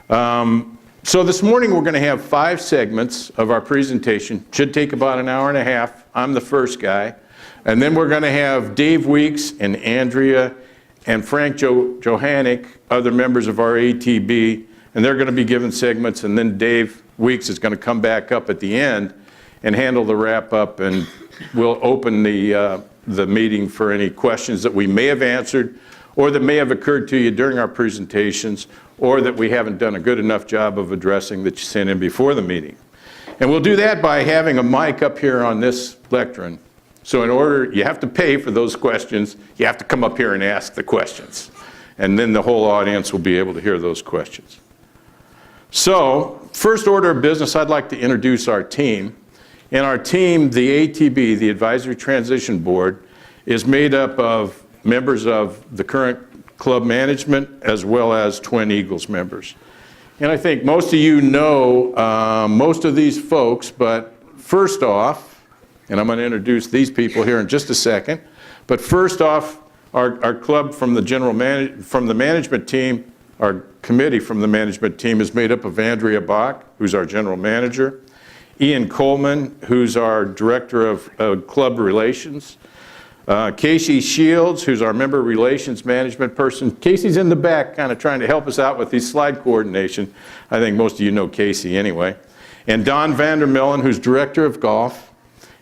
So this morning we're going to have 5 segments of our presentation. Should take about an hour and a half. I'm the first guy. And then we're going to have Dave Weeks and Andrea and Frank Johannick, other members of our ATB, and they're going to be given segments, and then Dave Weeks is going to come back up at the end and handle the wrap-up, and we'll open the meeting for any questions that we may have answered or that may have occurred to you during our presentations, or that we haven't done a good enough job of addressing that you sent in before the meeting. And we'll do that by having a mic up here on this lectern. So in order, you have to pay for those questions, you have to come up here and ask the questions. And then the whole audience will be able to hear those questions. So, first order of business, I'd like to introduce our team. And our team, the ATB, the Advisory Transition Board, is made up of members of the current club management as well as Twin Eagles members. And I think most of you know most of these folks, but first off, and I'm going to introduce these people here in just a second, but first off, our club from the management team, our committee from the management team is made up of Andrea Bach, who's our general manager, Ian Coleman, who's our director of club relations, Casey Shields, who's our member relations management person. Casey's in the back kind of trying to help us out with these slide coordination. I think most of you know Casey anyway. And Don Vandermillen, who's director of golf,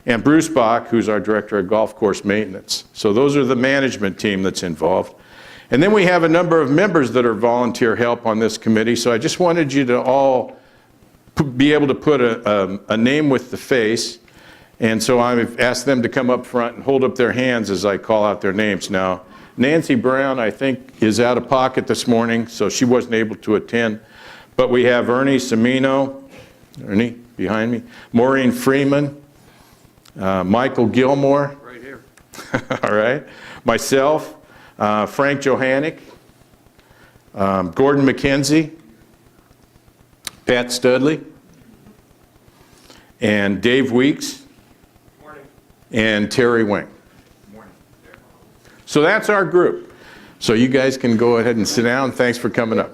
and Bruce Bach, who's our director of golf course maintenance. So those are the management team that's involved. And then we have a number of members that are volunteer help on this committee, so I just wanted you to all be able to put a name with the face. And so I've asked them to come up front and hold up their hands as I call out their names. Now, Nancy Brown, I think, is out of pocket this morning, so she wasn't able to attend. But we have Ernie Semino, Ernie, behind me, Maureen Freeman, Michael Gilmore. Right here. All right. Myself, Frank Johannick, Gordon McKenzie, Pat Studley, and Dave Weeks, and Terry Wing. So that's our group. So you guys can go ahead and sit down. Thanks for coming up.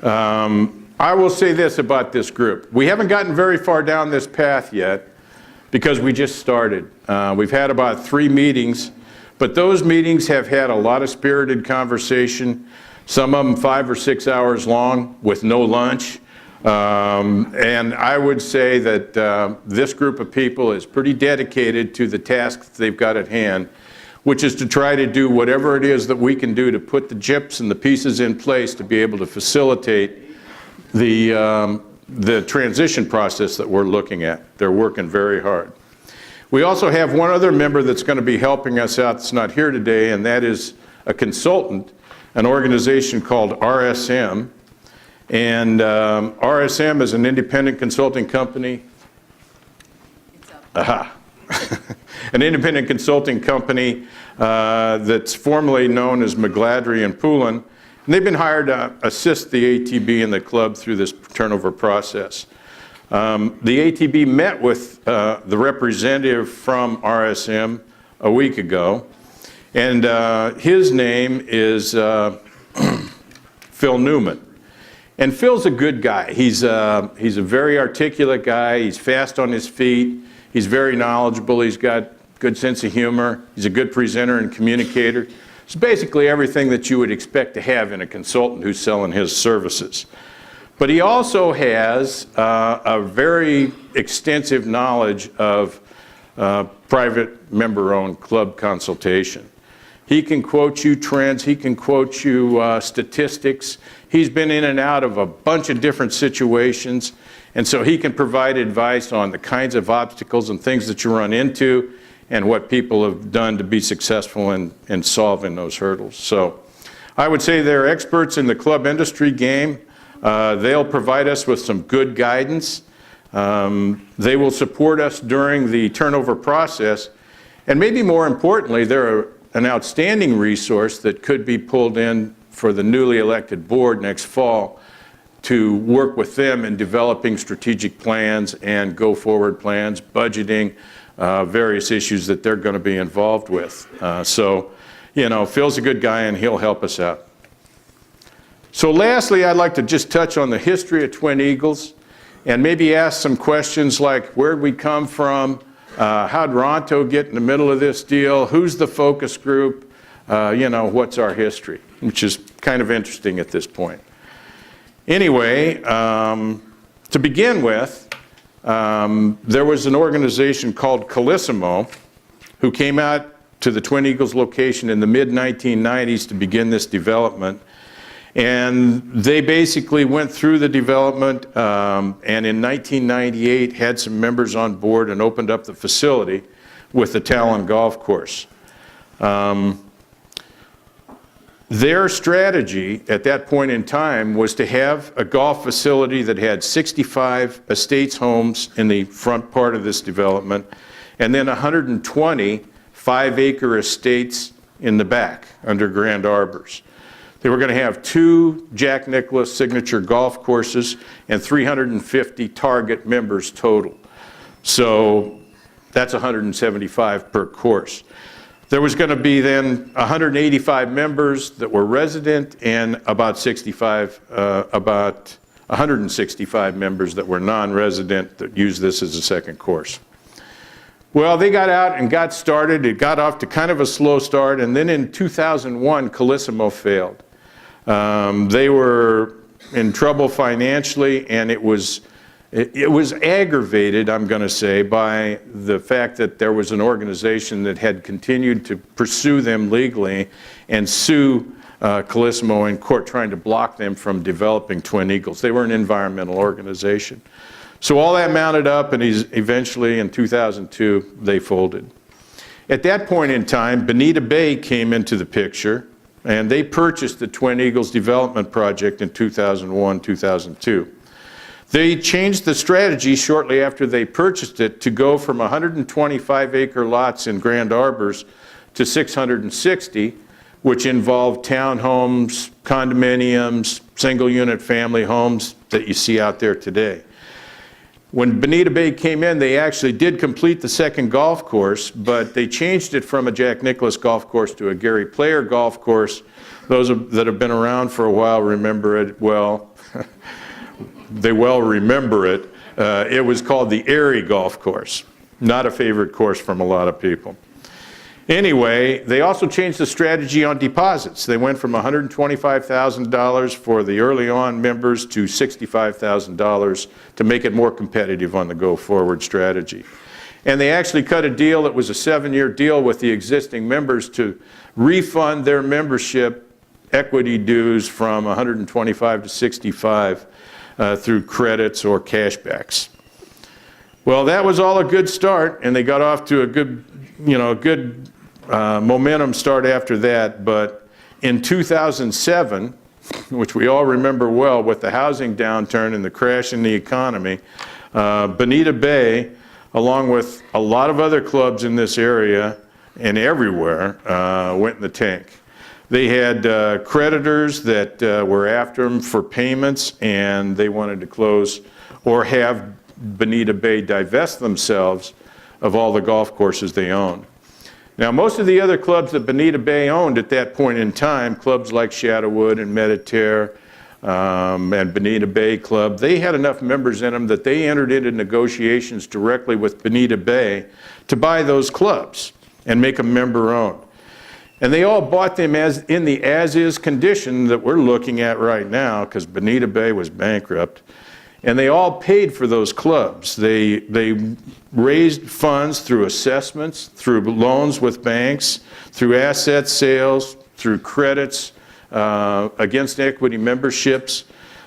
I will say this about this group. We haven't gotten very far down this path yet because we just started. We've had about 3 meetings, but those meetings have had a lot of spirited conversation, some of them 5 or 6 hours long with no lunch. And I would say that this group of people is pretty dedicated to the tasks they've got at hand, which is to try to do whatever it is that we can do to put the chips and the pieces in place to be able to facilitate the transition process that we're looking at. They're working very hard. We also have one other member that's going to be helping us out that's not here today, and that is a consultant, an organization called RSM. And RSM is an independent consulting company. Aha. An independent consulting company that's formerly known as McGladrey and Poulin. And they've been hired to assist the ATB and the club through this turnover process. The ATB met with the representative from RSM a week ago. And his name is Phil Newman. And Phil's a good guy. He's a very articulate guy. He's fast on his feet. He's very knowledgeable. He's got good sense of humor. He's a good presenter and communicator. It's basically everything that you would expect to have in a consultant who's selling his services. But he also has a very extensive knowledge of private member-owned club consultation. He can quote you trends. He can quote you statistics. He's been in and out of a bunch of different situations, and so he can provide advice on the kinds of obstacles and things that you run into and what people have done to be successful in solving those hurdles. So I would say they're experts in the club industry game. They'll provide us with some good guidance. They will support us during the turnover process, and maybe more importantly, they're an outstanding resource that could be pulled in for the newly elected board next fall to work with them in developing strategic plans and go-forward plans, budgeting, various issues that they're going to be involved with. So, you know, Phil's a good guy and he'll help us out. So lastly, I'd like to just touch on the history of Twin Eagles and maybe ask some questions like, where'd we come from? How'd Ronto get in the middle of this deal? Who's the focus group? What's our history? Which is kind of interesting at this point. Anyway, to begin with, there was an organization called Colissimo who came out to the Twin Eagles location in the mid-1990s to begin this development. And they basically went through the development and in 1998 had some members on board and opened up the facility with the Talon Golf Course. Their strategy at that point in time was to have a golf facility that had 65 estates homes in the front part of this development and then 120 5-acre estates in the back under Grand Arbors. They were going to have 2 Jack Nicklaus signature golf courses and 350 target members total. So that's 175 per course. There was going to be then 185 members that were resident and about 165 members that were non-resident that used this as a second course. Well, they got out and got started. It got off to kind of a slow start, and then in 2001, Colissimo failed. They were in trouble financially, and it was aggravated, I'm going to say, by the fact that there was an organization that had continued to pursue them legally and sue Colissimo in court, trying to block them from developing Twin Eagles. They were an environmental organization. So all that mounted up, and eventually in 2002, they folded. At that point in time, Bonita Bay came into the picture, and they purchased the Twin Eagles development project in 2001, 2002. They changed the strategy shortly after they purchased it to go from 125-acre lots in Grand Arbors to 660, which involved townhomes, condominiums, single-unit family homes that you see out there today. When Bonita Bay came in, they actually did complete the second golf course, but they changed it from a Jack Nicklaus golf course to a Gary Player golf course. Those that have been around for a while remember it well. They well remember it. It was called the Erie Golf Course. Not a favorite course from a lot of people. Anyway, they also changed the strategy on deposits. They went from $125,000 for the early on members to $65,000 to make it more competitive on the go-forward strategy. And they actually cut a deal that was a 7-year deal with the existing members to refund their membership equity dues from 125 to 65 through credits or cashbacks. Well, that was all a good start, and they got off to a good momentum start after that. But in 2007, which we all remember well, with the housing downturn and the crash in the economy, Bonita Bay, along with a lot of other clubs in this area and everywhere, went in the tank. They had creditors that were after them for payments, and they wanted to close or have Bonita Bay divest themselves of all the golf courses they owned. Now, most of the other clubs that Bonita Bay owned at that point in time, clubs like Shadowwood and Mediterre and Bonita Bay Club, they had enough members in them that they entered into negotiations directly with Bonita Bay to buy those clubs and make them member-owned. And they all bought them in the as-is condition that we're looking at right now, because Bonita Bay was bankrupt. And they all paid for those clubs. They raised funds through assessments, through loans with banks, through asset sales, through credits, against equity memberships,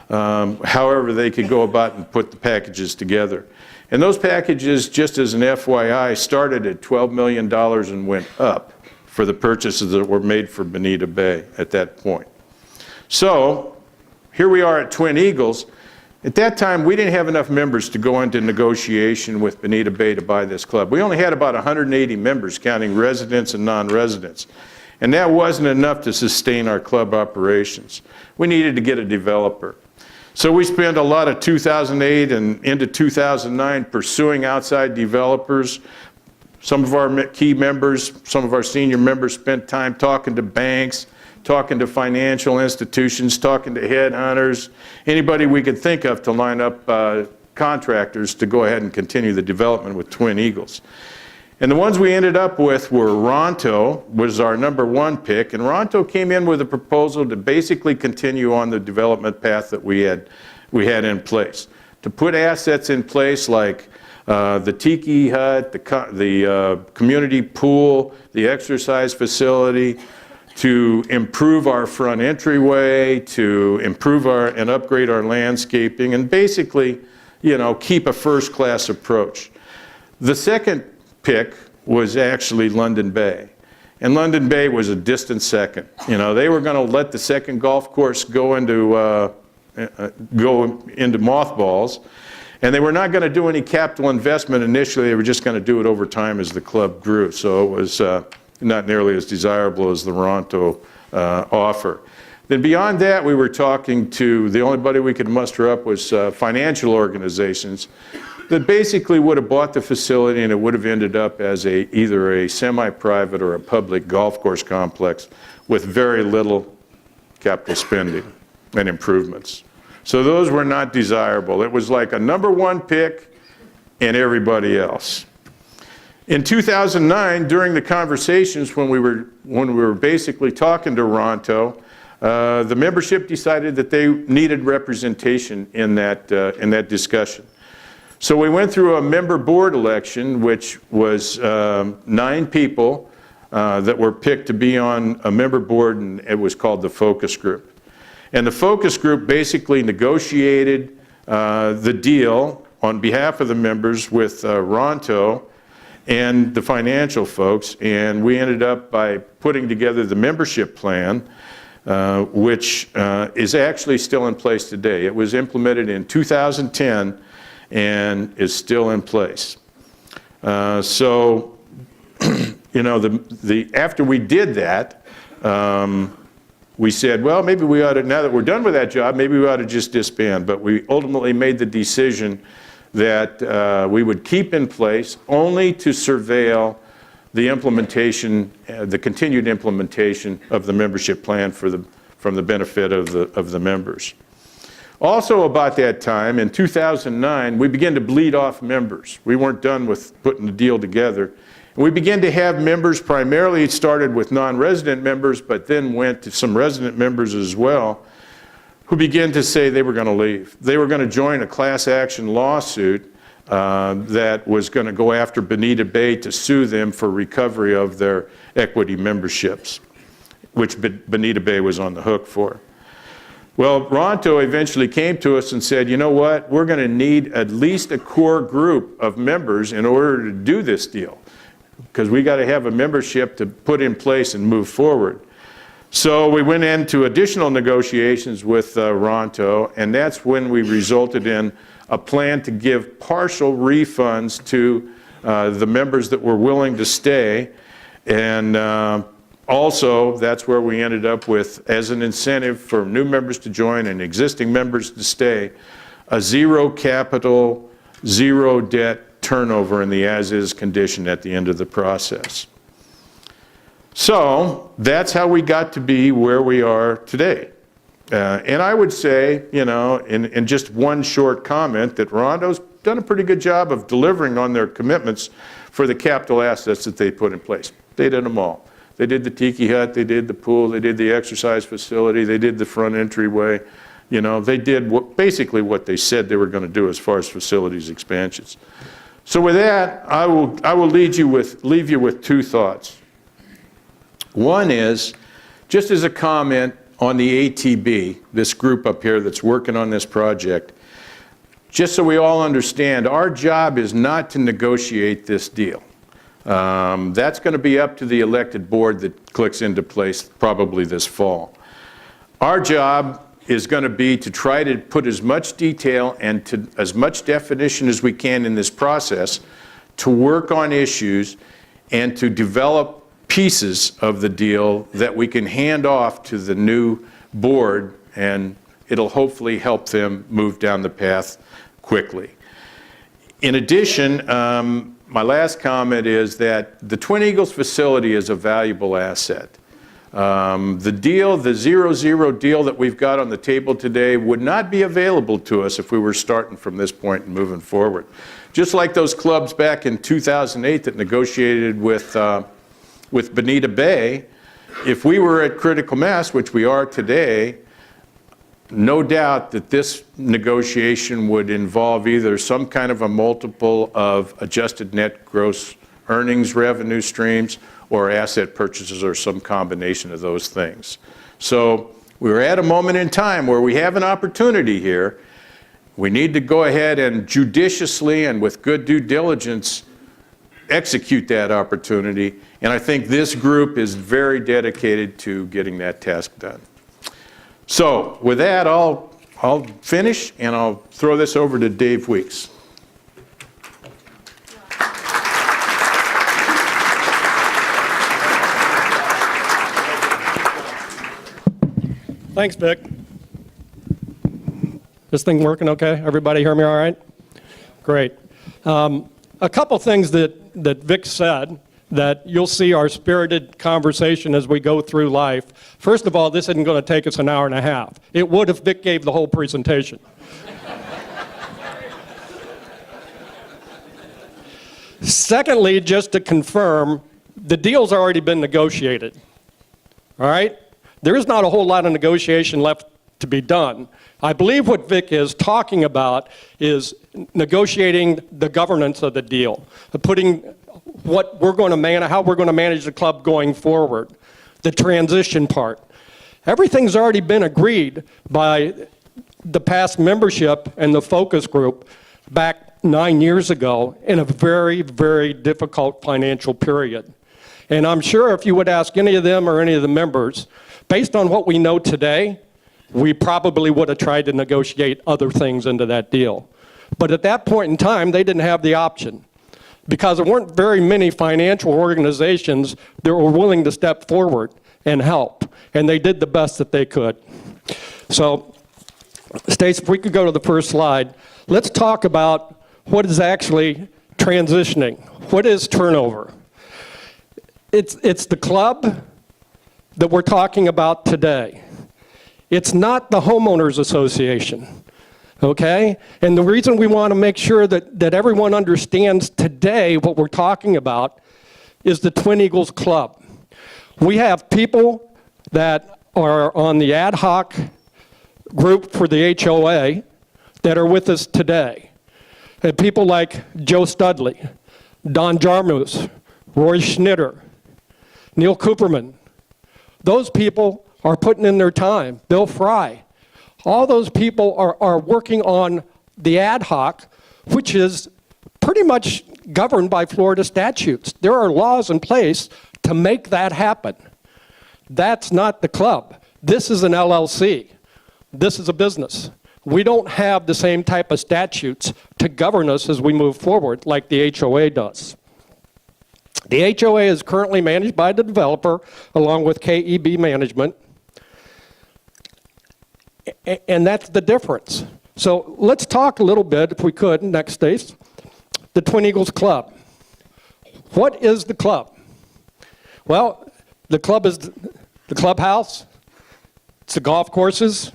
however they could go about and put the packages together. And those packages, just as an FYI, started at $12 million and went up for the purchases that were made for Bonita Bay at that point. So here we are at Twin Eagles. At that time, we didn't have enough members to go into negotiation with Bonita Bay to buy this club. We only had about 180 members, counting residents and non-residents. And that wasn't enough to sustain our club operations. We needed to get a developer. So we spent a lot of 2008 and into 2009 pursuing outside developers, Some of our key members, some of our senior members spent time talking to banks, talking to financial institutions, talking to headhunters, anybody we could think of to line up contractors to go ahead and continue the development with Twin Eagles. And the ones we ended up with were Ronto, was our #1 pick, and Ronto came in with a proposal to basically continue on the development path that we had in place. To put assets in place like the tiki hut, the community pool, the exercise facility, to improve our front entryway, to improve and upgrade our landscaping, and basically, keep a first-class approach. The second pick was actually London Bay. And London Bay was a distant second. They were going to let the second golf course go into mothballs. And they were not going to do any capital investment initially. They were just going to do it over time as the club grew. So it was not nearly as desirable as the Ronto offer. Then beyond that, we were talking to, the only body we could muster up was financial organizations that basically would have bought the facility, and it would have ended up as either a semi-private or a public golf course complex with very little capital spending and improvements. So those were not desirable. It was like a #1 pick and everybody else. In 2009, during the conversations when we were basically talking to Ronto, the membership decided that they needed representation in that discussion. So we went through a member board election, which was 9 people that were picked to be on a member board, and it was called the focus group. And the focus group basically negotiated the deal on behalf of the members with Ronto and the financial folks, and we ended up by putting together the membership plan, which is actually still in place today. It was implemented in 2010 and is still in place. So, after we did that, we said, well, maybe we ought to, now that we're done with that job, maybe we ought to just disband. But we ultimately made the decision that we would keep in place only to surveil the implementation, the continued implementation of the membership plan from the benefit of the members. Also about that time, in 2009, we began to bleed off members. We weren't done with putting the deal together. And we began to have members, primarily it started with non-resident members, but then went to some resident members as well, who began to say they were going to leave. They were going to join a class action lawsuit that was going to go after Bonita Bay to sue them for recovery of their equity memberships, which Bonita Bay was on the hook for. Well, Ronto eventually came to us and said, you know what, we're going to need at least a core group of members in order to do this deal, because we got to have a membership to put in place and move forward. So we went into additional negotiations with Ronto, and that's when we resulted in a plan to give partial refunds to the members that were willing to stay. And also, that's where we ended up with, as an incentive for new members to join and existing members to stay, a zero capital, zero debt turnover in the as-is condition at the end of the process. So that's how we got to be where we are today. And I would say, in just one short comment, that Ronto's done a pretty good job of delivering on their commitments for the capital assets that they put in place. They did them all. They did the tiki hut, they did the pool, they did the exercise facility, they did the front entryway. They did basically what they said they were going to do as far as facilities expansions. So with that, I will leave you with 2 thoughts. One is, just as a comment on the ATB, this group up here that's working on this project, just so we all understand, our job is not to negotiate this deal. That's going to be up to the elected board that clicks into place probably this fall. Our job is going to be to try to put as much detail and to as much definition as we can in this process to work on issues and to develop pieces of the deal that we can hand off to the new board, and it'll hopefully help them move down the path quickly. In addition, my last comment is that the Twin Eagles facility is a valuable asset. The deal, the 0-0 deal that we've got on the table today would not be available to us if we were starting from this point and moving forward. Just like those clubs back in 2008 that negotiated with Bonita Bay, if we were at critical mass, which we are today, no doubt that this negotiation would involve either some kind of a multiple of adjusted net gross earnings revenue streams or asset purchases or some combination of those things. So we're at a moment in time where we have an opportunity here. We need to go ahead and judiciously and with good due diligence execute that opportunity. And I think this group is very dedicated to getting that task done. So with that, I'll finish and I'll throw this over to Dave Weeks. Thanks, Vic. This thing working okay? Everybody hear me all right? Great. A couple things that Vic said that you'll see our spirited conversation as we go through life. First of all, this isn't going to take us an hour and a half. It would if Vic gave the whole presentation. Secondly, just to confirm, the deal's already been negotiated. All right? There is not a whole lot of negotiation left to be done. I believe what Vic is talking about is negotiating the governance of the deal, putting what we're going to manage, how we're going to manage the club going forward, the transition part. Everything's already been agreed by the past membership and the focus group back 9 years ago in a very, very difficult financial period. And I'm sure if you would ask any of them or any of the members, based on what we know today, we probably would have tried to negotiate other things into that deal. But at that point in time, they didn't have the option because there weren't very many financial organizations that were willing to step forward and help. And they did the best that they could. So, Stace, if we could go to the first slide, let's talk about what is actually transitioning. What is turnover? It's the club that we're talking about today. It's not the homeowners association, okay? And the reason we want to make sure that everyone understands today what we're talking about is the Twin Eagles Club. We have people that are on the ad hoc group for the HOA that are with us today. And people like Joe Studley, Don Jarmuth, Roy Schnitter, Neil Cooperman. Those people are putting in their time. Bill Fry. All those people are working on the ad hoc, which is pretty much governed by Florida statutes. There are laws in place to make that happen. That's not the club. This is an LLC. This is a business. We don't have the same type of statutes to govern us as we move forward like the HOA does. The HOA is currently managed by the developer along with KEB Management. And that's the difference. So let's talk a little bit, if we could, next Stace, the Twin Eagles Club. What is the club? Well, the club is the clubhouse, it's the golf courses,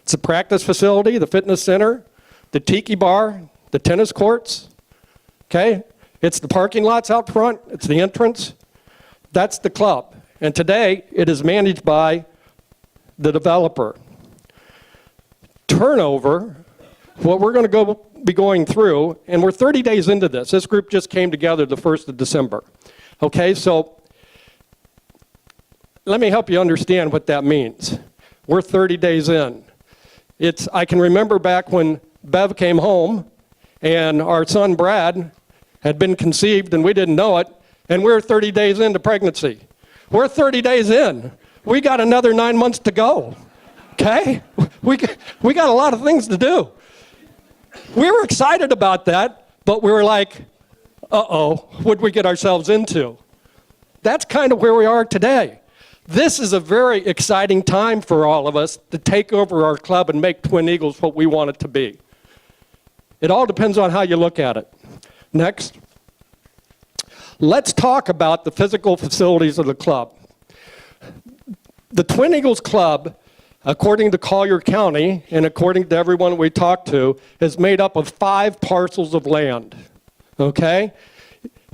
it's the practice facility, the fitness center, the tiki bar, the tennis courts, okay? It's the parking lots out front, it's the entrance. That's the club. And today, it is managed by the developer. Turnover, what we're going to be going through, and we're 30 days into this. This group just came together the 1st of December. Okay, so let me help you understand what that means. We're 30 days in. I can remember back when Bev came home and our son Brad had been conceived and we didn't know it, and we're 30 days into pregnancy. We're 30 days in. We got another 9 months to go. Okay? We got a lot of things to do. We were excited about that, but we were like, uh-oh, what'd we get ourselves into? That's kind of where we are today. This is a very exciting time for all of us to take over our club and make Twin Eagles what we want it to be. It all depends on how you look at it. Next. Let's talk about the physical facilities of the club. The Twin Eagles Club, according to Collier County and according to everyone we talked to, is made up of 5 parcels of land, okay?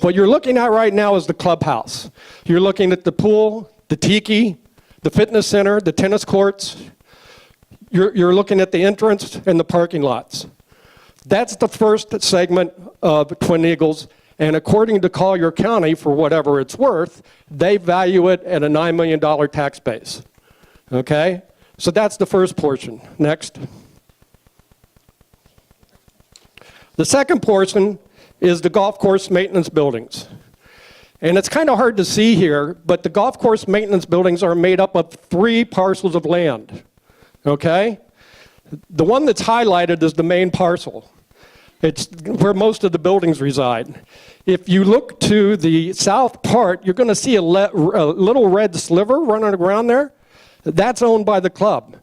What you're looking at right now is the clubhouse. You're looking at the pool, the tiki, the fitness center, the tennis courts. You're looking at the entrance and the parking lots. That's the first segment of Twin Eagles, and according to Collier County, for whatever it's worth, they value it at a $9 million tax base, okay? So that's the first portion. Next. The second portion is the golf course maintenance buildings. And it's kind of hard to see here, but the golf course maintenance buildings are made up of 3 parcels of land, okay? The one that's highlighted is the main parcel. It's where most of the buildings reside. If you look to the south part, you're going to see a little red sliver running around there. That's owned by the club.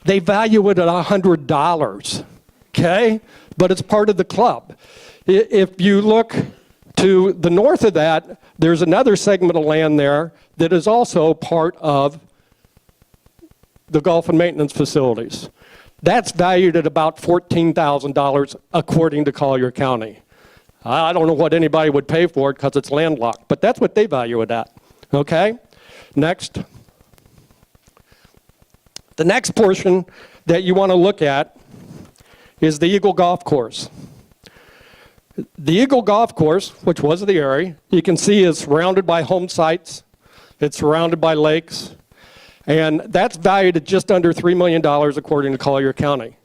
They value it at $100, okay? But it's part of the club. If you look to the north of that, there's another segment of land there that is also part of the golf and maintenance facilities. That's valued at about $14,000 according to Collier County. I don't know what anybody would pay for it because it's landlocked, but that's what they value it at, okay? Next. The next portion that you want to look at is the Eagle Golf Course. The Eagle Golf Course, which was the area, you can see is surrounded by home sites. It's surrounded by lakes. And that's valued at just under $3 million according to Collier County,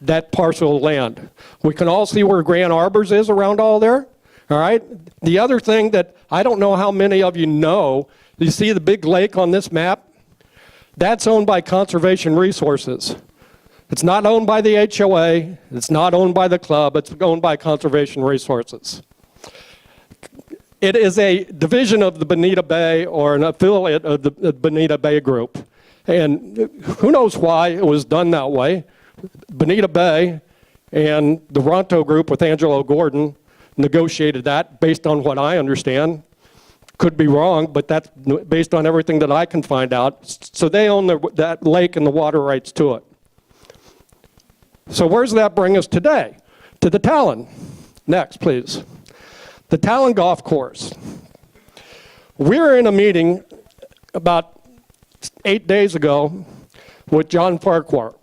that parcel of land. We can all see where Grand Arbors is around all there, all right? The other thing that I don't know how many of you know, you see the big lake on this map? That's owned by Conservation Resources. It's not owned by the HOA, it's not owned by the club, it's owned by Conservation Resources. It is a division of the Bonita Bay or an affiliate of the Bonita Bay Group. And who knows why it was done that way. Bonita Bay and the Ronto Group with Angelo Gordon negotiated that based on what I understand. Could be wrong, but that's based on everything that I can find out. So they own that lake and the water rights to it. So where does that bring us today? To the Talon. Next, please. The Talon Golf Course. We were in a meeting about 8 days ago with John Farquhar,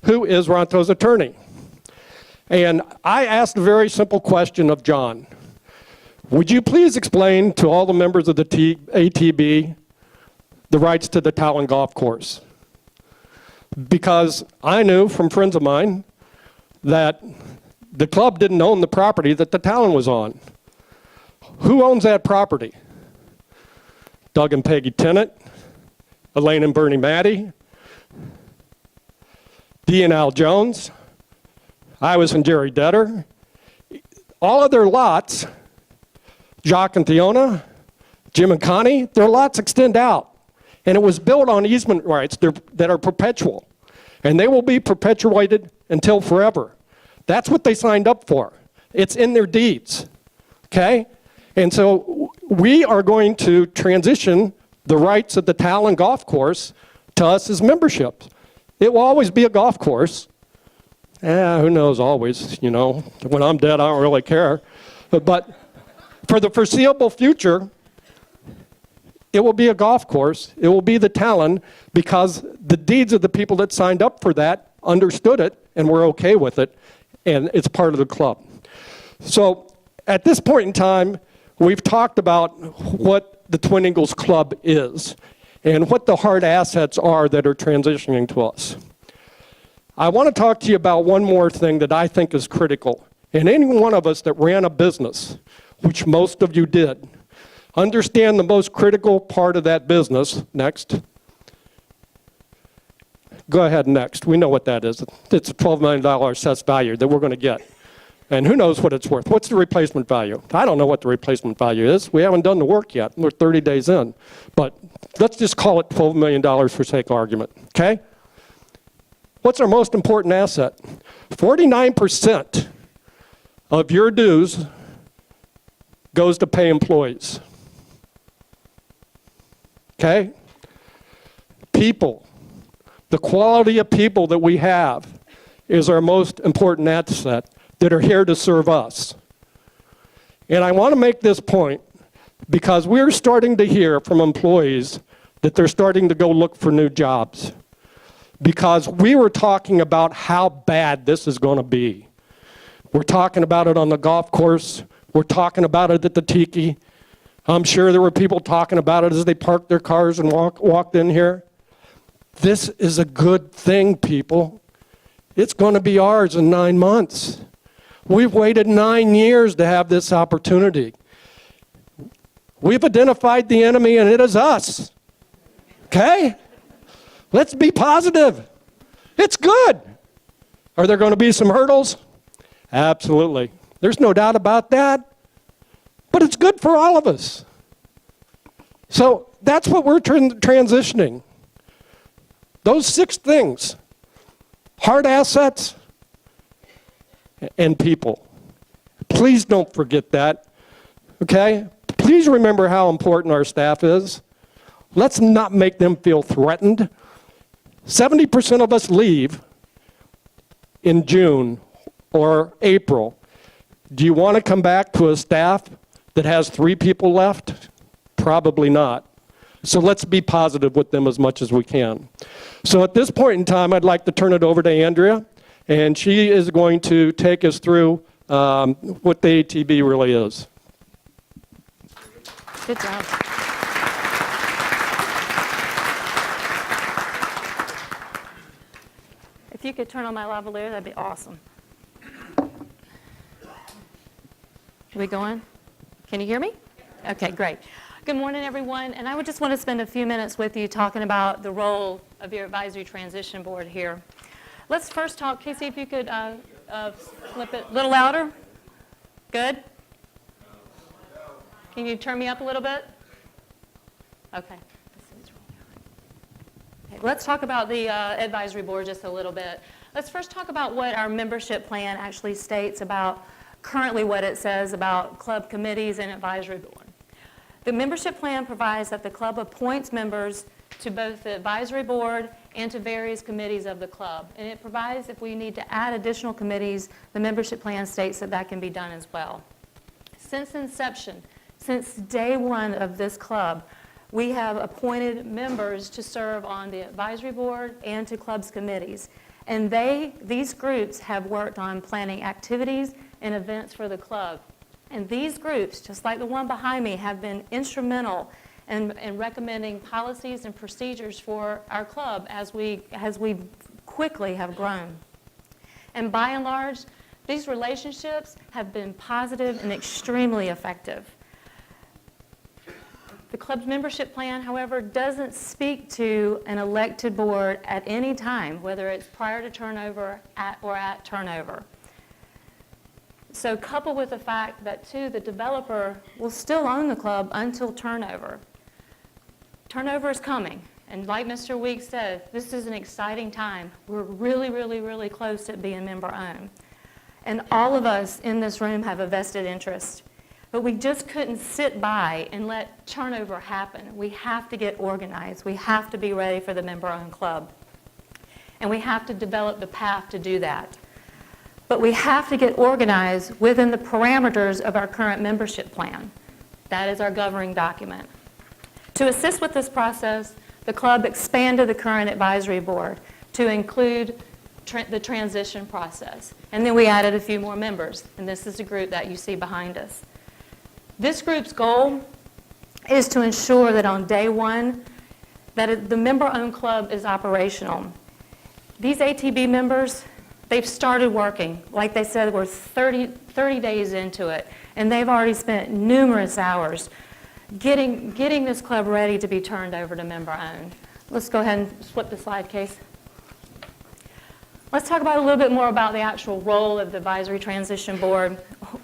who is Ronto's attorney. And I asked a very simple question of John. Would you please explain to all the members of the ATB the rights to the Talon Golf Course? Because I knew from friends of mine that the club didn't own the property that the Talon was on. Who owns that property? Doug and Peggy Tennant, Elaine and Bernie Matty, Dee and Al Jones, Iwas and Jerry Detter. All of their lots, Jacques and Theona, Jim and Connie, their lots extend out. And it was built on easement rights that are perpetual. And they will be perpetuated until forever. That's what they signed up for. It's in their deeds, okay? And so we are going to transition the rights of the Talon Golf Course to us as membership. It will always be a golf course. Who knows always, you know. When I'm dead, I don't really care. But for the foreseeable future, it will be a golf course. It will be the Talon because the deeds of the people that signed up for that understood it and were okay with it. And it's part of the club. So at this point in time, we've talked about what the Twin Eagles Club is and what the hard assets are that are transitioning to us. I want to talk to you about one more thing that I think is critical. And any one of us that ran a business, which most of you did, understand the most critical part of that business. Next. Go ahead, next. We know what that is. It's a $12 million assessed value that we're going to get. And who knows what it's worth? What's the replacement value? I don't know what the replacement value is. We haven't done the work yet. We're 30 days in. But let's just call it $12 million for sake of argument, okay? What's our most important asset? 49% of your dues goes to pay employees. Okay? People. The quality of people that we have is our most important asset that are here to serve us. And I want to make this point because we're starting to hear from employees that they're starting to go look for new jobs. Because we were talking about how bad this is going to be. We're talking about it on the golf course. We're talking about it at the Tiki. I'm sure there were people talking about it as they parked their cars and walked in here. This is a good thing, people. It's going to be ours in 9 months. We've waited 9 years to have this opportunity. We've identified the enemy, and it is us. Okay? Let's be positive. It's good. Are there going to be some hurdles? Absolutely. There's no doubt about that. But it's good for all of us. So that's what we're transitioning. Those 6 things: hard assets and people. Please don't forget that. Okay? Please remember how important our staff is. Let's not make them feel threatened. 70% of us leave in June or April. Do you want to come back to a staff that has 3 people left? Probably not. So let's be positive with them as much as we can. So at this point in time, I'd like to turn it over to Andrea, and she is going to take us through what the ATB really is. Good job. If you could turn on my lavalier, that'd be awesome. Are we going? Can you hear me? Okay, great. Good morning, everyone. And I would just want to spend a few minutes with you talking about the role of your advisory transition board here. Let's first talk, Casey, if you could flip it a little louder. Good? Can you turn me up a little bit? Okay. Let's talk about the advisory board just a little bit. Let's first talk about what our membership plan actually states about currently what it says about club committees and advisory board. The membership plan provides that the club appoints members to both the advisory board and to various committees of the club. And it provides if we need to add additional committees, the membership plan states that that can be done as well. Since inception, since day one of this club, we have appointed members to serve on the advisory board and to clubs committees. And these groups have worked on planning activities and events for the club. And these groups, just like the one behind me, have been instrumental in recommending policies and procedures for our club as we quickly have grown. And by and large, these relationships have been positive and extremely effective. The club's membership plan, however, doesn't speak to an elected board at any time, whether it's prior to turnover or at turnover. So coupled with the fact that, too, the developer will still own the club until turnover. Turnover is coming. And like Mr. Weeks said, this is an exciting time. We're really, really, really close to being member-owned. And all of us in this room have a vested interest. But we just couldn't sit by and let turnover happen. We have to get organized. We have to be ready for the member-owned club. And we have to develop the path to do that. But we have to get organized within the parameters of our current membership plan. That is our governing document. To assist with this process, the club expanded the current advisory board to include the transition process. And then we added a few more members, and this is the group that you see behind us. This group's goal is to ensure that on day one, that the member-owned club is operational. These ATB members, they've started working. Like they said, we're 30 days into it, and they've already spent numerous hours getting this club ready to be turned over to member-owned. Let's go ahead and flip the slide, Case. Let's talk about a little bit more about the actual role of the Advisory Transition Board.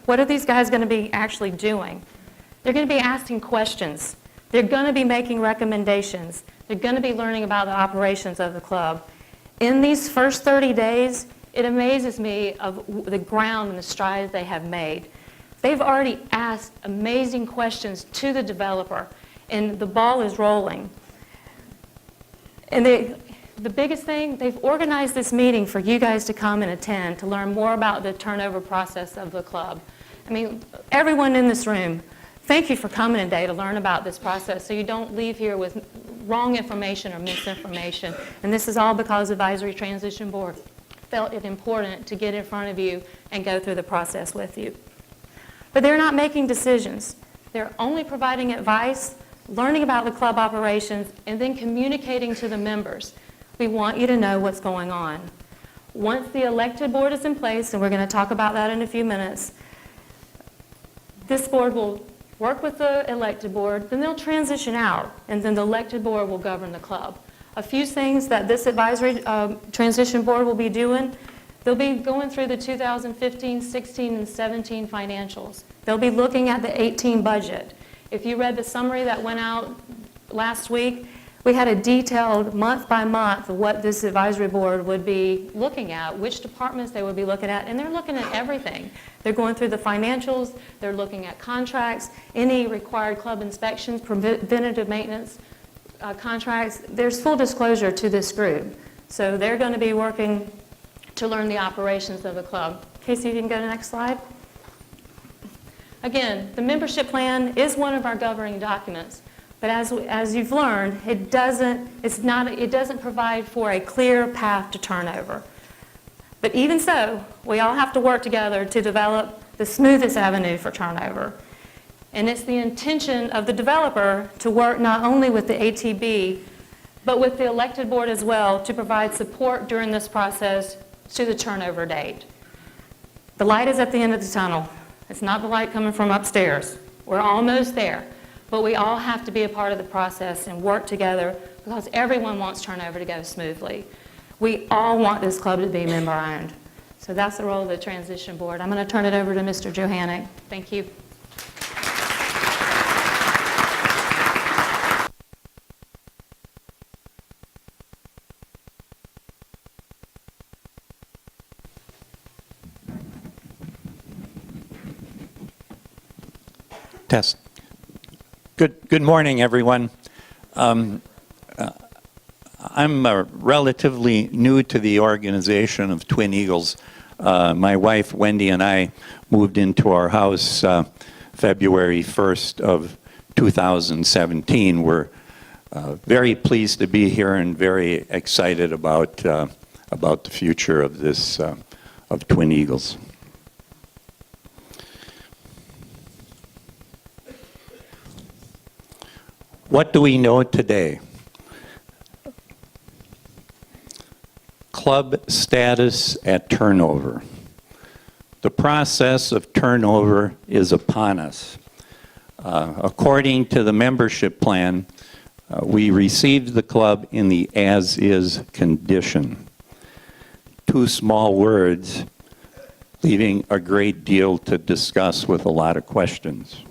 What are these guys going to be actually doing? They're going to be asking questions. They're going to be making recommendations. They're going to be learning about the operations of the club. In these first 30 days, it amazes me of the ground and the strides they have made. They've already asked amazing questions to the developer, and the ball is rolling. And the biggest thing, they've organized this meeting for you guys to come and attend to learn more about the turnover process of the club. I mean, everyone in this room, thank you for coming today to learn about this process so you don't leave here with wrong information or misinformation. And this is all because Advisory Transition Board felt it important to get in front of you and go through the process with you. But they're not making decisions. They're only providing advice, learning about the club operations, and then communicating to the members. We want you to know what's going on. Once the elected board is in place, and we're going to talk about that in a few minutes, this board will work with the elected board, then they'll transition out, and then the elected board will govern the club. A few things that this advisory transition board will be doing: they'll be going through the 2015, 16, and 17 financials. They'll be looking at the 18 budget. If you read the summary that went out last week, we had a detailed month by month of what this advisory board would be looking at, which departments they would be looking at, and they're looking at everything. They're going through the financials, they're looking at contracts, any required club inspections, preventative maintenance contracts. There's full disclosure to this group. So they're going to be working to learn the operations of the club. Casey, you can go to the next slide. Again, the membership plan is one of our governing documents, but as you've learned, it doesn't provide for a clear path to turnover. But even so, we all have to work together to develop the smoothest avenue for turnover. And it's the intention of the developer to work not only with the ATB, but with the elected board as well, to provide support during this process to the turnover date. The light is at the end of the tunnel. It's not the light coming from upstairs. We're almost there. But we all have to be a part of the process and work together because everyone wants turnover to go smoothly. We all want this club to be member-owned. So that's the role of the transition board. I'm going to turn it over to Mr. Johannick. Thank you. Test. Good morning, everyone. I'm relatively new to the organization of Twin Eagles. My wife, Wendy, and I moved into our house February 1st of 2017. We're very pleased to be here and very excited about the future of this of Twin Eagles. What do we know today? Club status at turnover. The process of turnover is upon us. According to the membership plan, we received the club in the as-is condition. Two small words, leaving a great deal to discuss with a lot of questions.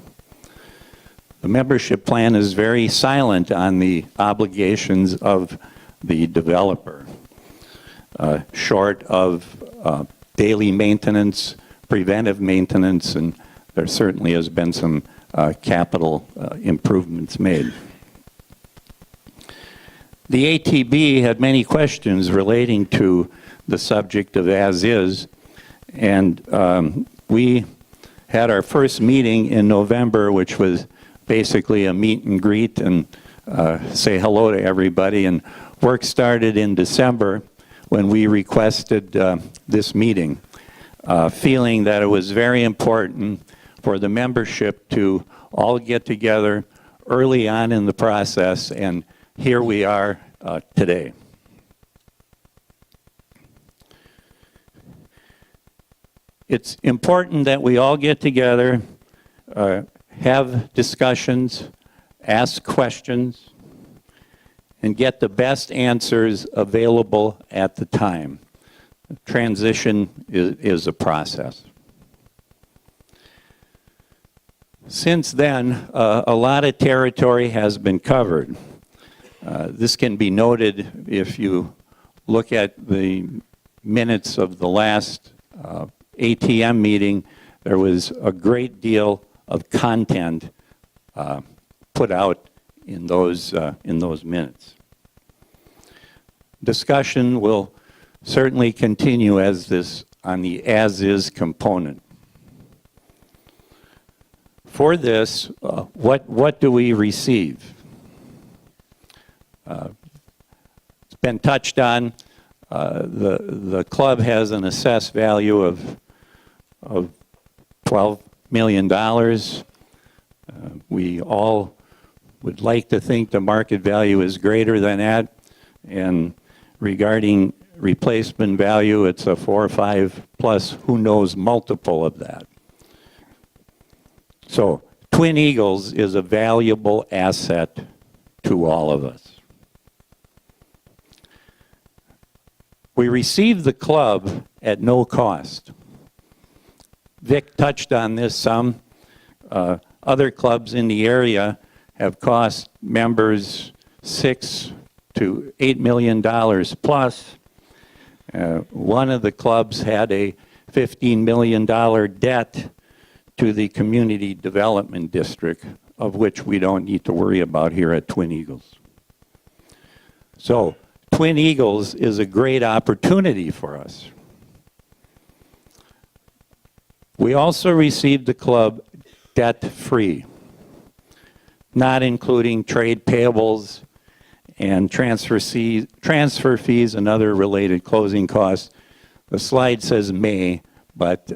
The membership plan is very silent on the obligations of the developer, short of daily maintenance, preventive maintenance, and there certainly has been some capital improvements made. The ATB had many questions relating to the subject of as-is, and we had our first meeting in November, which was basically a meet and greet and say hello to everybody. And work started in December when we requested this meeting, feeling that it was very important for the membership to all get together early on in the process, and here we are today. It's important that we all get together, have discussions, ask questions, and get the best answers available at the time. Transition is a process. Since then, a lot of territory has been covered. This can be noted if you look at the minutes of the last ATM meeting. there was a great deal of content put out in those minutes. Discussion will certainly continue on the as-is component. For this, what do we receive? It's been touched on. The club has an assessed value of $12 million. We all would like to think the market value is greater than that. And regarding replacement value, it's a 4 or 5 plus who knows multiple of that. So Twin Eagles is a valuable asset to all of us. We received the club at no cost. Vic touched on this some. Other clubs in the area have cost members $6 to $8 million plus. One of the clubs had a $15 million debt to the Community Development District, of which we don't need to worry about here at Twin Eagles. So Twin Eagles is a great opportunity for us. We also received the club debt-free, not including trade payables and transfer fees and other related closing costs. The slide says may, but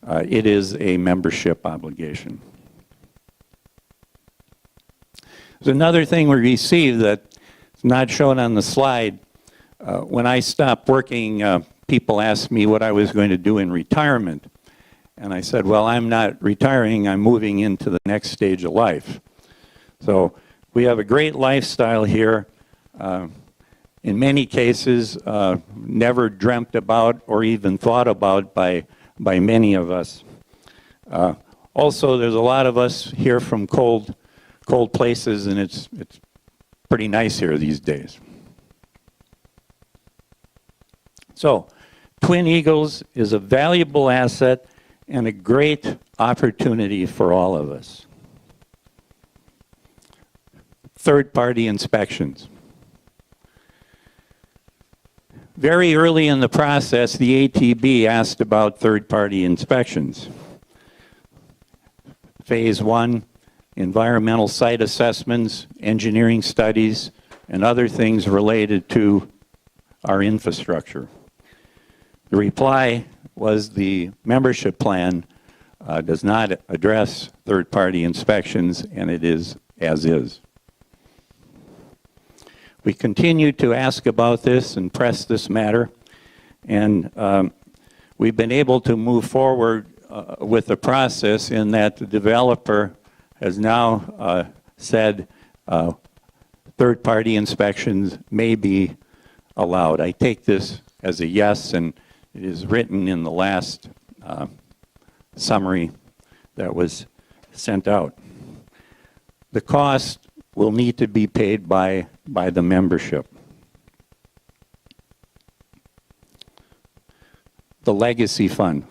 it is a membership obligation. There's another thing we received that's not shown on the slide. When I stopped working, people asked me what I was going to do in retirement. And I said, well, I'm not retiring, I'm moving into the next stage of life. So we have a great lifestyle here. In many cases, never dreamt about or even thought about by many of us. Also, there's a lot of us here from cold places, and it's pretty nice here these days. So, Twin Eagles is a valuable asset and a great opportunity for all of us. Third-party inspections. Very early in the process, the ATB asked about third-party inspections. Phase 1, environmental site assessments, engineering studies, and other things related to our infrastructure. The reply was the membership plan does not address third-party inspections, and it is as is. We continue to ask about this and press this matter, and we've been able to move forward with the process in that the developer has now said third-party inspections may be allowed. I take this as a yes, and it is written in the last summary that was sent out. The cost will need to be paid by the membership. The legacy fund.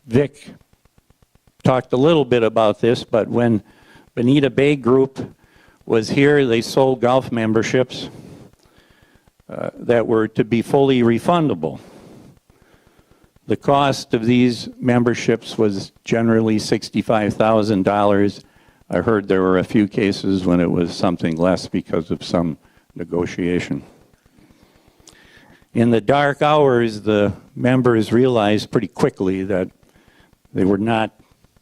Vic talked a little bit about this, but when Bonita Bay Group was here, they sold golf memberships that were to be fully refundable. The cost of these memberships was generally $65,000. I heard there were a few cases when it was something less because of some negotiation. In the dark hours, the members realized pretty quickly that they would not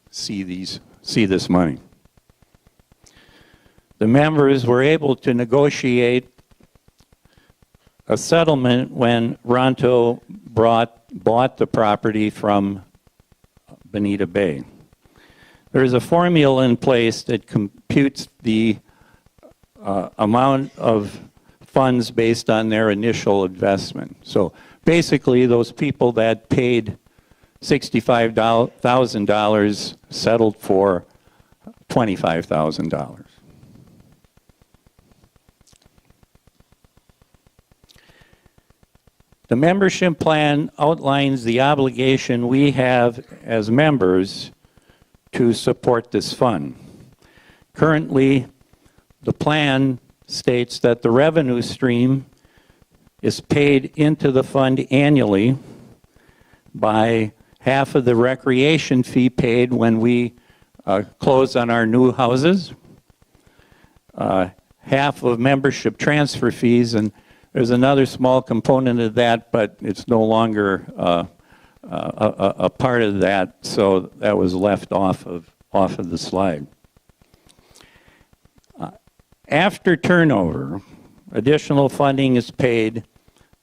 see this money. The members were able to negotiate a settlement when Ronto bought the property from Bonita Bay. There is a formula in place that computes the amount of funds based on their initial investment. So basically, those people that paid $65,000 settled for $25,000. The membership plan outlines the obligation we have as members to support this fund. Currently, the plan states that the revenue stream is paid into the fund annually by half of the recreation fee paid when we close on our new houses, half of membership transfer fees, and there's another small component of that, but it's no longer a part of that, so that was left off of the slide. After turnover, additional funding is paid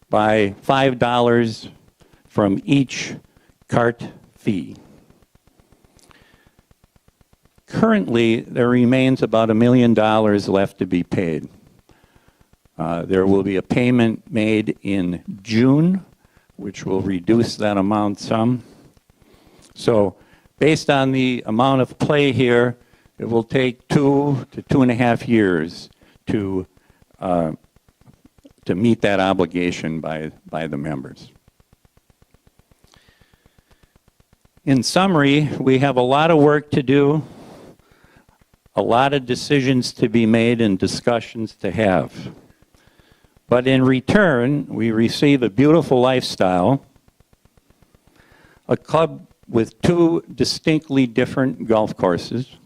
by $5 from each cart fee. Currently, there remains about $1 million left to be paid. There will be a payment made in June, which will reduce that amount some. So based on the amount of play here, it will take 2 to 2.5 years to meet that obligation by the members. In summary, we have a lot of work to do, a lot of decisions to be made and discussions to have. But in return, we receive a beautiful lifestyle, a club with 2 distinctly different golf courses,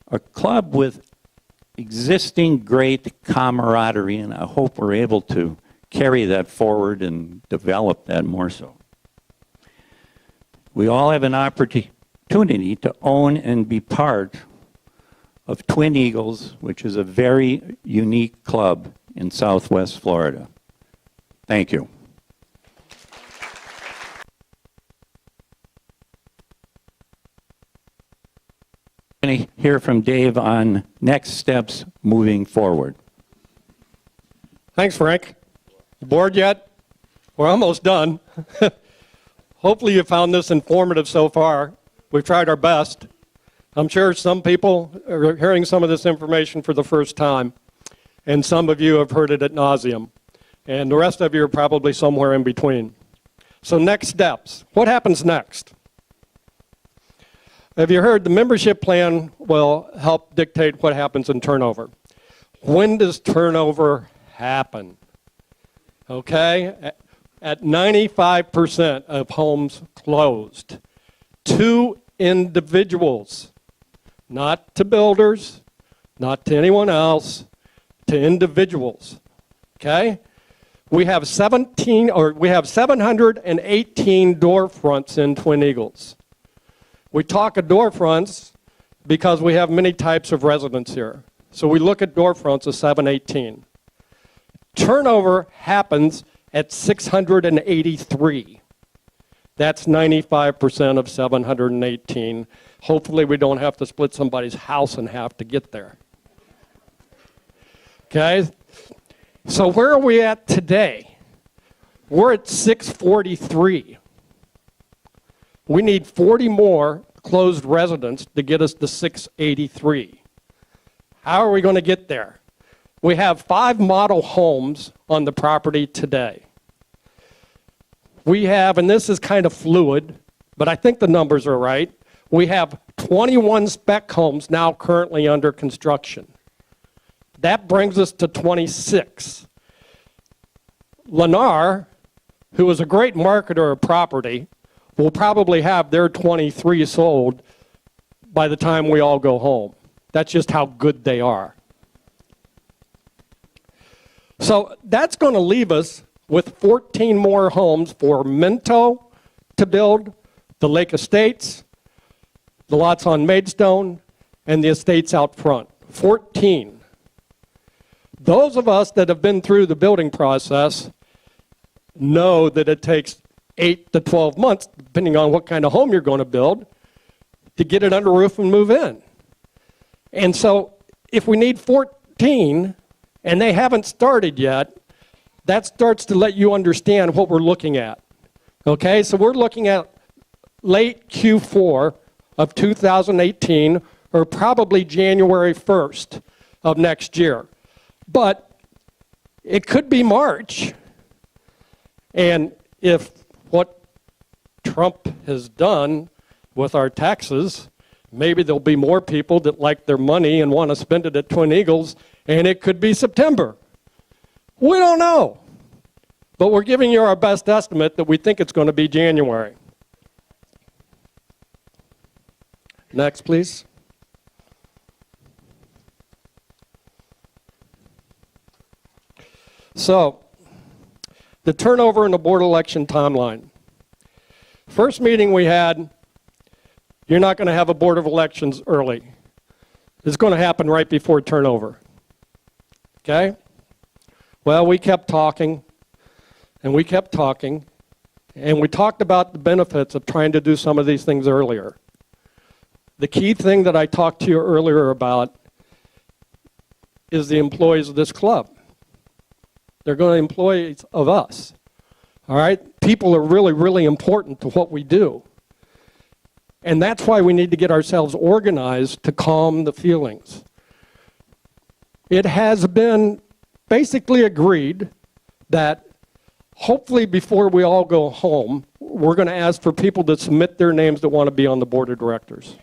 a club with existing great camaraderie, and I hope we're able to carry that forward and develop that more so. We all have an opportunity to own and be part of Twin Eagles, which is a very unique club in Southwest Florida. Thank you. I'm going to hear from Dave on next steps moving forward. Thanks, Frank. You bored yet? We're almost done. Hopefully you found this informative so far. We've tried our best. I'm sure some people are hearing some of this information for the first time, and some of you have heard it ad nauseum, and the rest of you are probably somewhere in between. So next steps. What happens next? Have you heard the membership plan will help dictate what happens in turnover? When does turnover happen? Okay? At 95% of homes closed to individuals, not to builders, not to anyone else, to individuals. Okay? We have 718 door fronts in Twin Eagles. We talk of door fronts because we have many types of residents here. So we look at door fronts of 718. Turnover happens at 683. That's 95% of 718. Hopefully we don't have to split somebody's house in half to get there. Okay? So where are we at today? We're at 643. We need 40 more closed residents to get us to 683. How are we going to get there? We have 5 model homes on the property today. We have, and this is kind of fluid, but I think the numbers are right, we have 21 spec homes now currently under construction. That brings us to 26. Lennar, who is a great marketer of property, will probably have their 23 sold by the time we all go home. That's just how good they are. So that's going to leave us with 14 more homes for Minto to build, the Lake Estates, the lots on Maidstone, and the estates out front. 14. Those of us that have been through the building process know that it takes 8 to 12 months, depending on what kind of home you're going to build, to get it under roof and move in. And so if we need 14 and they haven't started yet, that starts to let you understand what we're looking at. Okay, so we're looking at late Q4 of 2018 or probably January 1st of next year. But it could be March, And if what Trump has done with our taxes, maybe there'll be more people that like their money and want to spend it at Twin Eagles, and it could be September. We don't know. But we're giving you our best estimate that we think it's going to be January. Next, please. So, the turnover in the board election timeline. First meeting we had, you're not going to have a board of elections early. It's going to happen right before turnover. Okay? Well, we kept talking, and we kept talking, and we talked about the benefits of trying to do some of these things earlier. The key thing that I talked to you earlier about is the employees of this club. They're going to employees of us. All right? People are really, really important to what we do. And that's why we need to get ourselves organized to calm the feelings. It has been basically agreed that hopefully before we all go home, we're going to ask for people to submit their names that want to be on the board of directors.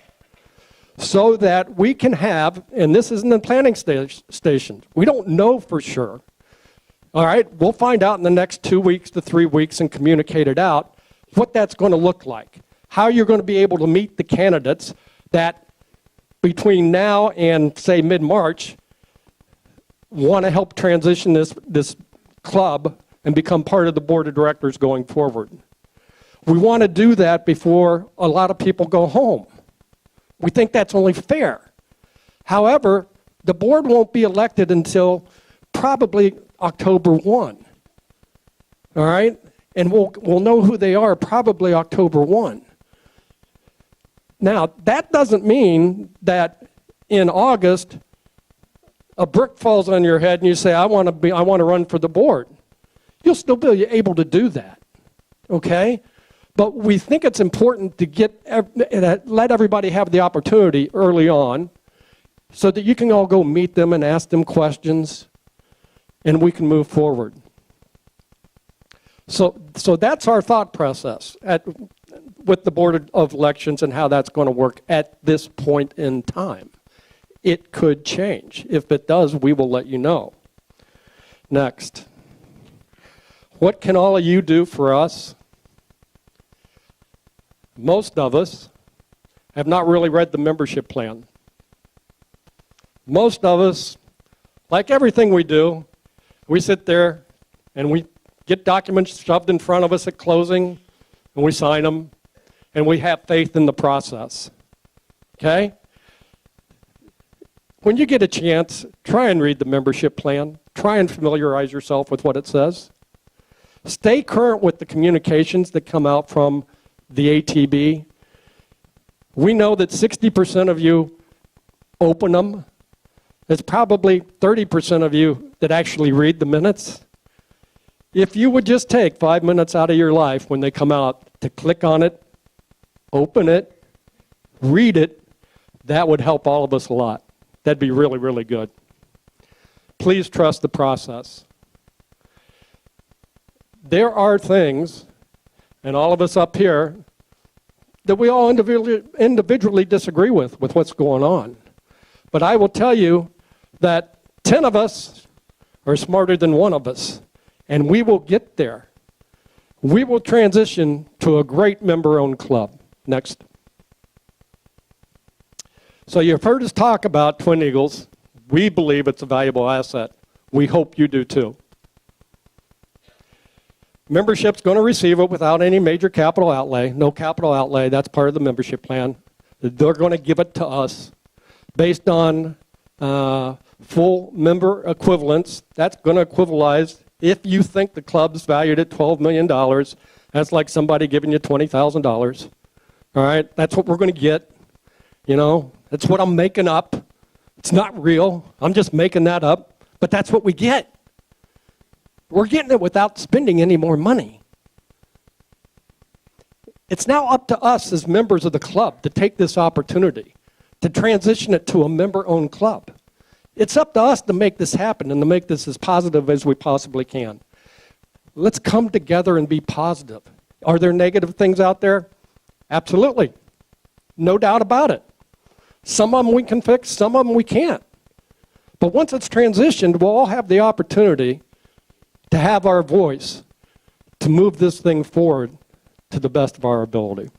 So that we can have, and this isn't a planning station, we don't know for sure. All right, we'll find out in the next 2 weeks to 3 weeks and communicate it out, what that's going to look like. How you're going to be able to meet the candidates that between now and, say, mid-March, want to help transition this club and become part of the board of directors going forward. We want to do that before a lot of people go home. We think that's only fair. However, the board won't be elected until probably October 1. All right? And we'll know who they are probably October 1. Now, that doesn't mean that in August a brick falls on your head and you say, I want to run for the board. You'll still be able to do that. Okay? But we think it's important to let everybody have the opportunity early on so that you can all go meet them and ask them questions and we can move forward. So that's our thought process with the Board of Elections and how that's going to work at this point in time. It could change. If it does, we will let you know. Next. What can all of you do for us? Most of us have not really read the membership plan. Most of us, like everything we do, we sit there and we get documents shoved in front of us at closing and we sign them and we have faith in the process. Okay? When you get a chance, try and read the membership plan. Try and familiarize yourself with what it says. Stay current with the communications that come out from the ATB. We know that 60% of you open them. There's probably 30% of you that actually read the minutes. If you would just take 5 minutes out of your life when they come out to click on it, open it, read it, that would help all of us a lot. That'd be really, really good. Please trust the process. There are things, and all of us up here, that we all individually disagree with what's going on. But I will tell you that 10 of us are smarter than one of us, and we will get there. We will transition to a great member-owned club. Next. So you've heard us talk about Twin Eagles. We believe it's a valuable asset. We hope you do too. Membership's going to receive it without any major capital outlay. No capital outlay. That's part of the membership plan. They're going to give it to us based on full member equivalence. That's going to equivalize. If you think the club's valued at $12 million, that's like somebody giving you $20,000. All right? That's what we're going to get. You know, that's what I'm making up. It's not real. I'm just making that up. But that's what we get. We're getting it without spending any more money. It's now up to us as members of the club to take this opportunity, to transition it to a member-owned club. It's up to us to make this happen and to make this as positive as we possibly can. Let's come together and be positive. Are there negative things out there? Absolutely. No doubt about it. Some of them we can fix, some of them we can't. But once it's transitioned, we'll all have the opportunity to have our voice to move this thing forward to the best of our ability.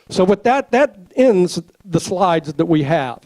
So with that, that ends the slides that we have.